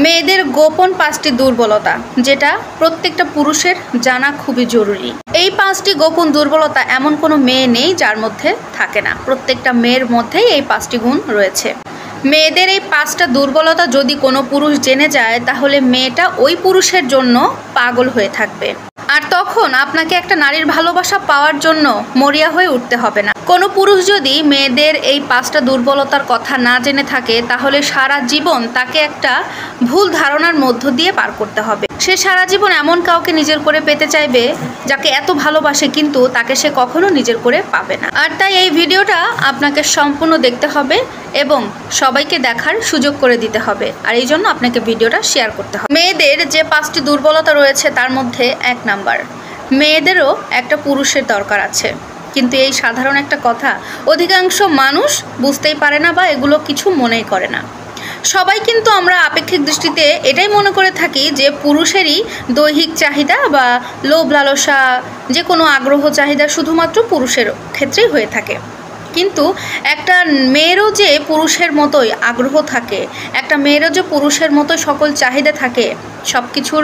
মেয়েদের গোপন 5টি দুর্বলতা, যেটা প্রত্যেকটা পুরুষের জানা খুবই জরুরি। এই 5টি গোপন দুর্বলতা এমন কোনো মেয়ে নেই যার মধ্যে থাকে না। প্রত্যেকটা মেয়ের মধ্যেই এই 5টি গুণ রয়েছে। মেয়েদের এই 5টা দুর্বলতা যদি কোনো পুরুষ জেনে যায়, তাহলে মেয়েটা ওই পুরুষের জন্য পাগল হয়ে থাকবে। আর তখন আপনাকে একটা নারীর ভালোবাসা পাওয়ার জন্য মরিয়া হয়ে উঠতে হবে না। কোনো পুরুষ যদি মেয়েদের এই 5টা দুর্বলতার কথা না জেনে থাকে, তাহলে সারা জীবন তাকে একটা ভুল ধারণার মধ্য দিয়ে পার করতে হবে। সে সারা জীবন এমন কাউকে নিজের করে পেতে চাইবে যাকে এত ভালোবাসে, কিন্তু তাকে সে কখনো নিজের করে পাবে না। আর তাই এই ভিডিওটা আপনাকে সম্পূর্ণ দেখতে হবে এবং সবাইকে দেখার সুযোগ করে দিতে হবে। আর এই জন্য আপনাকে ভিডিওটা শেয়ার করতে হবে। মেয়েদের যে 5টি দুর্বলতা রয়েছে তার মধ্যে 1 নাম্বার, মেয়েদেরও একটা পুরুষের দরকার আছে। কিন্তু এই সাধারণ একটা কথা অধিকাংশ মানুষ বুঝতেই পারে না বা এগুলো কিছু মনেই করে না। সবাই কিন্তু আমরা আপেক্ষিক দৃষ্টিতে এটাই মনে করে থাকি যে পুরুষেরই দৈহিক চাহিদা বা লোভ লালসা, যে কোনো আগ্রহ চাহিদা শুধুমাত্র পুরুষের ক্ষেত্রেই হয়ে থাকে। কিন্তু একটা মেয়েরও যে পুরুষের মতোই আগ্রহ থাকে, একটা মেয়েরও যে পুরুষের মতো সকল চাহিদা থাকে, সব কিছুর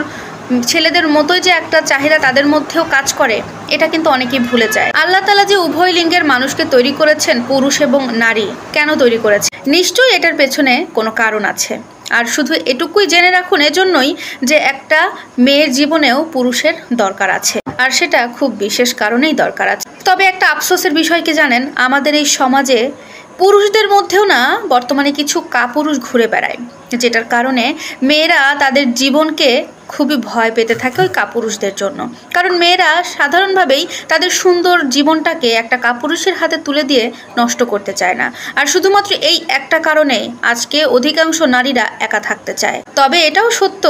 ছেলেদের মতোই যে একটা চাহিদা তাদের মধ্যেও কাজ করে, এটা কিন্তু অনেকেই ভুলে যায়। আল্লাহ তাআলা যে উভয় লিঙ্গের মানুষকে তৈরি করেছেন, পুরুষ এবং নারী, কেন তৈরি করেছেন? নিশ্চয়ই এটার পেছনে কোনো কারণ আছে। আর শুধু এটুকুই জেনে রাখুন এজন্যই যে একটা মেয়ের জীবনেও পুরুষের দরকার আছে, আর সেটা খুব বিশেষ কারণেই দরকার আছে। তবে একটা আফসোসের বিষয় কি জানেন, আমাদের এই সমাজে পুরুষদের মধ্যেও না বর্তমানে কিছু কাপুরুষ ঘুরে বেড়ায়, যেটার কারণে মেয়েরা তাদের জীবনকে খুবই ভয় পেতে থাকে ওই কাপুরুষদের জন্য। কারণ মেয়েরা সাধারণভাবেই তাদের সুন্দর জীবনটাকে একটা কাপুরুষের হাতে তুলে দিয়ে নষ্ট করতে চায় না। আর শুধুমাত্র এই একটা কারণে আজকে অধিকাংশ নারীরা একা থাকতে চায়। তবে এটাও সত্য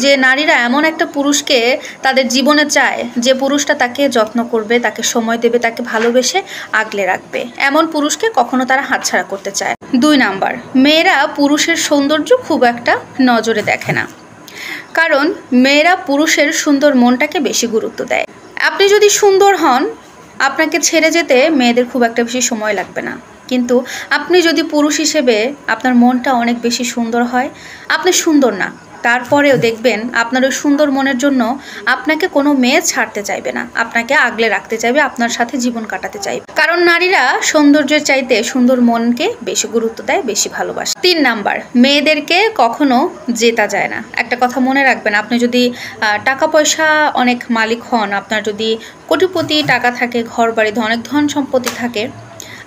যে নারীরা এমন একটা পুরুষকে তাদের জীবনে চায়, যে পুরুষটা তাকে যত্ন করবে, তাকে সময় দেবে, তাকে ভালোবেসে আগলে রাখবে। এমন পুরুষকে কখনো তারা হাতছাড়া করতে চায়। 2 নাম্বার, মেয়েরা পুরুষের সৌন্দর্য খুব একটা নজরে দেখে না। কারণ মেয়েরা পুরুষের সুন্দর মনটাকে বেশি গুরুত্ব দেয়। আপনি যদি সুন্দর হন, আপনাকে ছেড়ে যেতে মেয়েদের খুব একটা বেশি সময় লাগবে না। কিন্তু আপনি যদি পুরুষ হিসেবে আপনার মনটা অনেক বেশি সুন্দর হয়, আপনি সুন্দর না, তারপরেও দেখবেন আপনার ওই সুন্দর মনের জন্য আপনাকে কোনো মেয়ে ছাড়তে চাইবে না, আপনাকে আগলে রাখতে চাইবে, আপনার সাথে জীবন কাটাতে চাইবে। কারণ নারীরা সৌন্দর্যের চাইতে সুন্দর মনকে বেশি গুরুত্ব দেয়, বেশি ভালোবাসে। 3 নাম্বার, মেয়েদেরকে কখনো জেতা যায় না। একটা কথা মনে রাখবেন, আপনি যদি টাকা পয়সা অনেক মালিক হন, আপনার যদি কোটিপতি টাকা থাকে, ঘর বাড়ি অনেক ধন সম্পত্তি থাকে,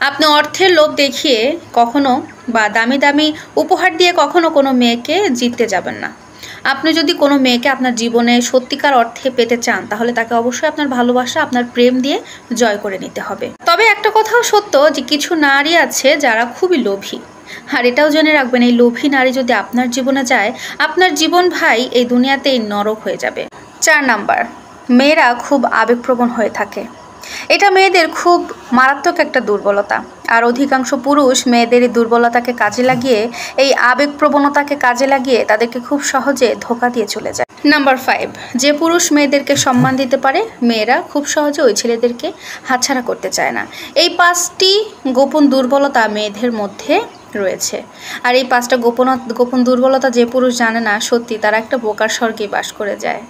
আপনি অর্থের লোভ দেখিয়ে কখনো বা দামি দামি উপহার দিয়ে কখনো কোনো মেয়েকে জিততে যাবেন না। আপনি যদি কোনো মেয়েকে আপনার জীবনে সত্যিকার অর্থে পেতে চান, তাহলে তাকে অবশ্যই আপনার ভালোবাসা, আপনার প্রেম দিয়ে জয় করে নিতে হবে। তবে একটা কথাও সত্য যে কিছু নারী আছে যারা খুবই লোভী। আর এটাও জেনে রাখবেন, এই লোভী নারী যদি আপনার জীবনে যায়, আপনার জীবন ভাই এই দুনিয়াতেই নরক হয়ে যাবে। 4 নাম্বার, মেয়েরা খুব আবেগপ্রবণ হয়ে থাকে। এটা মেয়েদের খুব মারাত্মক একটা দুর্বলতা। আর অধিকাংশ পুরুষ মেয়েদের এই দুর্বলতাকে কাজে লাগিয়ে, এই আবেগপ্রবণতাকে কাজে লাগিয়ে তাদেরকে খুব সহজে ধোঁকা দিয়ে চলে যায়। নাম্বার 5, যে পুরুষ মেয়েদেরকে সম্মান দিতে পারে, মেয়েরা খুব সহজে ওই ছেলেদেরকে হাতছাড়া করতে চায় না। এই 5টি গোপন দুর্বলতা মেয়েদের মধ্যে রয়েছে। আর এই 5টা গোপন দুর্বলতা যে পুরুষ জানে না, সত্যি তারা একটা বোকার স্বর্গে বাস করে যায়।